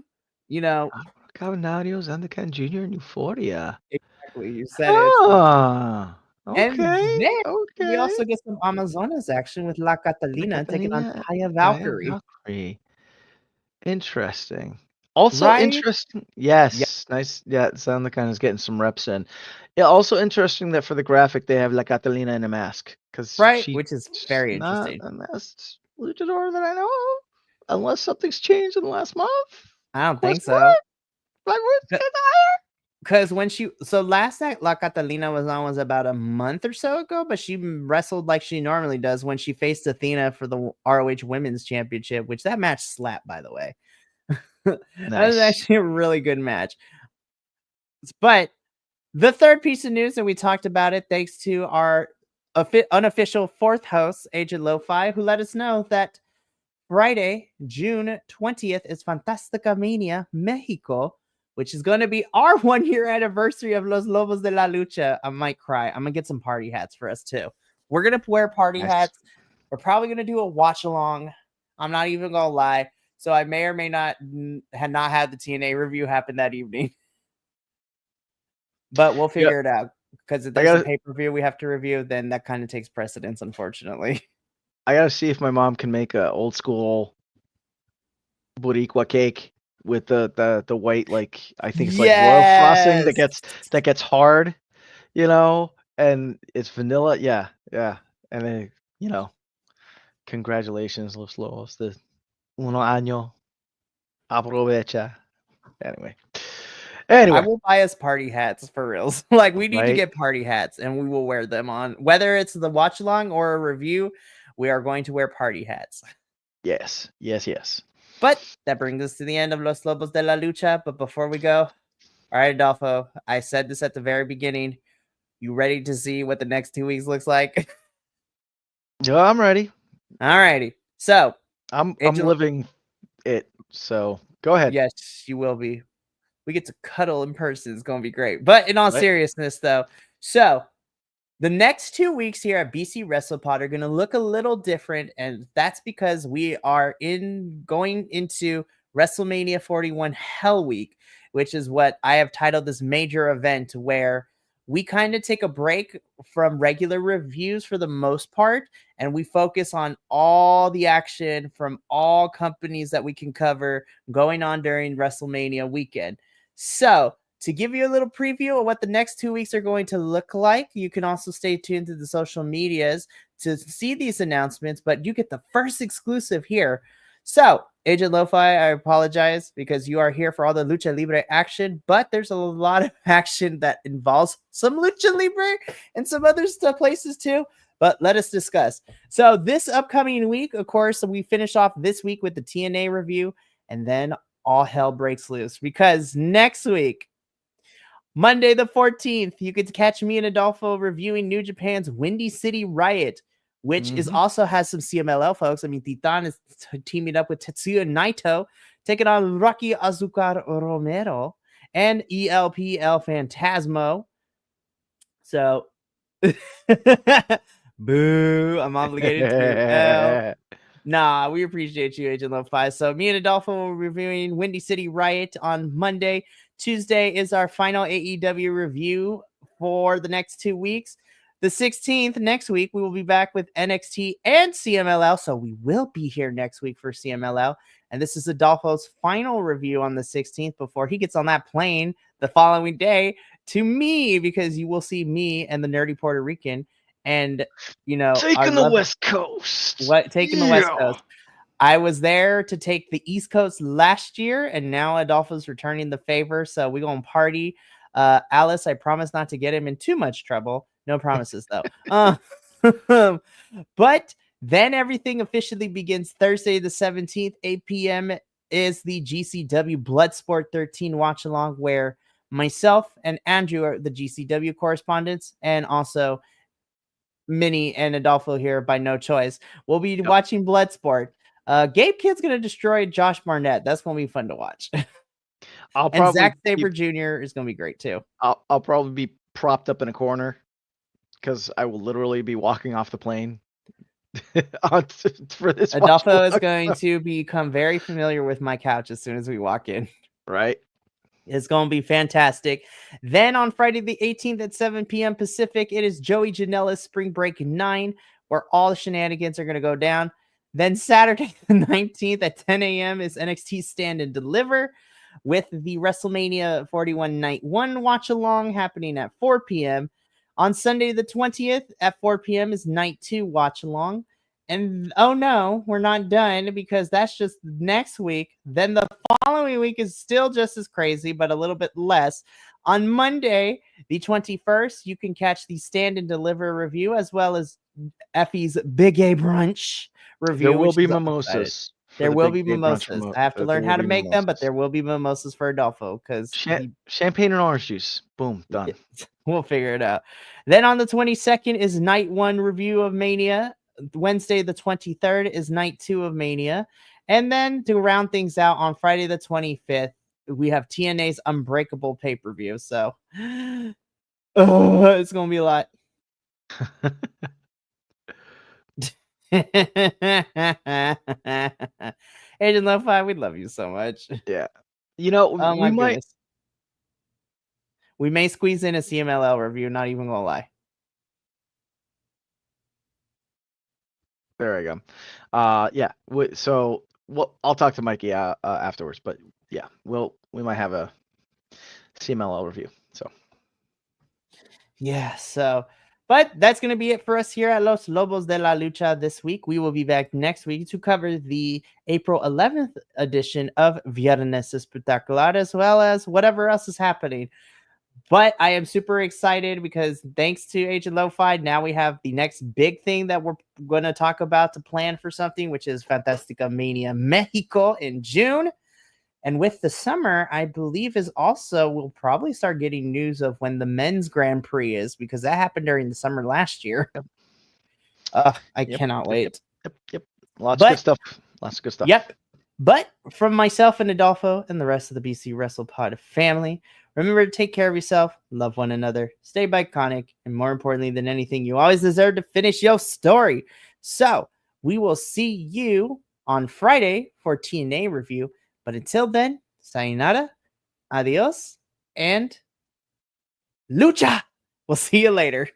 Cavanarios, Undercan Jr. and Euphoria. exactly, you said it. Ah, And okay, then we okay. also get some Amazonas action with La La Catalina taking on Catalina, Taya Gaia Valkyrie. Valkyrie. Interesting. Also Right? interesting. Yeah, Yes, nice. Yeah, Sandakan is getting some reps in. Yeah, also interesting that for the graphic they have La Catalina in a mask because right. she's Which is very not interesting. a masked luchador that I know of, unless something's changed in the last month. I don't think Question so. mark? Black Woods get higher? Because last night La Catalina was on was about a month or so ago, but she wrestled like she normally does when she faced Athena for the ROH Women's Championship, which that match slapped, by the way. That was Nice. actually a really good match. But the third piece of news, and we talked about it thanks to our unofficial fourth host, Agent Lo-Fi, who let us know that Friday, June 20th, is Fantastica Mania Mexico, which is going to be our 1 year anniversary of Los Lobos de la Lucha. I might cry. I'm going to get some party hats for us too. We're going to wear party Nice. hats. We're probably going to do a watch along. I'm not even going to lie. So I may or may not had the TNA review happen that evening. But we'll Yeah, figure it out because if I there's a gotta pay-per-view we have to review, then that kind of takes precedence, unfortunately. I gotta see if my mom can make a old school Boricua cake with the white, like I think it's like royal frosting Yes. that gets hard, you know, and it's vanilla. Yeah, yeah. And then, you know, congratulations, Los Lobos, the uno año aprovecha. Anyway. I Anyway, will buy us party hats for reals. Like we need to right? get party hats and we will wear them on whether it's the watch along or a review. We are going to wear party hats. Yes, yes, yes. But that brings us to the end of Los Lobos de la Lucha. But before we go, all right, Adolfo, I said this at the very beginning. You ready to see what the next 2 weeks looks like? Yeah, I'm ready. All righty. So, I'm Angel, living it. So go ahead. yes, you will be. We get to cuddle in person. It's going to be great. But in all Right? seriousness, though, so the next 2 weeks here at BC WrestlePod are going to look a little different, and that's because we are going into WrestleMania 41 Hell Week, which is what I have titled this major event where we kind of take a break from regular reviews for the most part, and we focus on all the action from all companies that we can cover going on during WrestleMania weekend. So, to give you a little preview of what the next 2 weeks are going to look like, you can also stay tuned to the social medias to see these announcements, but you get the first exclusive here. So, Agent Lo-Fi, I apologize because you are here for all the Lucha Libre action, but there's a lot of action that involves some Lucha Libre and some other stuff places too. But let us discuss. So, this upcoming week, of course, we finish off this week with the TNA review, and then all hell breaks loose because next week, Monday the 14th, you could catch me and Adolfo reviewing New Japan's Windy City Riot, which is Mm-hmm. also has some CMLL folks. I mean, Titan is teaming up with Tetsuya Naito, taking on Rocky Azúcar Romero and ELPL Phantasmo. So, boo, I'm obligated to. Nah, we appreciate you, Agent Love 5. So me and Adolfo will be reviewing Windy City Riot on Monday. Tuesday is our final AEW review for the next 2 weeks. The 16th, next week, we will be back with NXT and CMLL. So we will be here next week for CMLL. And this is Adolfo's final review on the 16th before he gets on that plane the following day to me, because you will see me and the nerdy Puerto Rican. And, our Taking the love West Coast. taking the West Yeah. Coast. I was there to take the East Coast last year, and now Adolfo's returning the favor. So we're going to party Alice, I promise not to get him in too much trouble. No promises though. But then everything officially begins Thursday the 17th, 8 p.m. is the GCW Bloodsport 13 watch along, where myself and Andrew are the GCW correspondents, and also Minnie and Adolfo here by no choice. We'll be watching Bloodsport. Gabe Kid's gonna destroy Josh Barnett. That's gonna be fun to watch. I'll And probably Zack Sabre Jr. is gonna be great too. I'll probably be propped up in a corner because I will literally be walking off the plane for this. Adolfo is going to become very familiar with my couch as soon as we walk in. Right. It's going to be fantastic. Then on Friday the 18th at 7 p.m. Pacific, it is Joey Janela's Spring Break 9, where all the shenanigans are going to go down. Then Saturday the 19th at 10 a.m. is NXT Stand and Deliver, with the WrestleMania 41 Night 1 watch along happening at 4 p.m. On Sunday the 20th at 4 p.m. is Night 2 watch along. And oh no, we're not done, because that's just next week. Then the following week is still just as crazy, but a little bit less. On Monday, the 21st, you can catch the Stand and Deliver review, as well as Effie's Big A Brunch review. There will be mimosas. There will be mimosas. I have to learn how to make them, but there will be mimosas for Adolfo, because champagne and orange juice. Boom, done. We'll figure it out. Then on the 22nd is Night 1 review of Mania. Wednesday the 23rd is Night 2 of Mania. And then to round things out, on Friday the 25th, we have TNA's Unbreakable pay-per-view. So it's going to be a lot. Agent Lo-Fi, we love you so much. Yeah. You know, oh my goodness. We may squeeze in a CMLL review, not even going to lie. There I go. Yeah. So I'll talk to Mikey afterwards, but yeah, we might have a CMLL review. So yeah. But that's going to be it for us here at Los Lobos de la Lucha this week. We will be back next week to cover the April 11th edition of Viernes Espectacular, as well as whatever else is happening. But I am super excited because thanks to Agent Lo-Fi, now we have the next big thing that we're going to talk about to plan for something, which is Fantastica Mania Mexico in June. And with the summer, I believe is also, we'll probably start getting news of when the men's Grand Prix is, because that happened during the summer last year. I cannot wait. Yep. Lots of good stuff. Lots of good stuff. Yep. But from myself and Adolfo and the rest of the BC WrestlePod family, remember to take care of yourself, love one another, stay iconic, and more importantly than anything, you always deserve to finish your story. So we will see you on Friday for TNA review. But until then, sayonara, adios, and lucha. We'll see you later.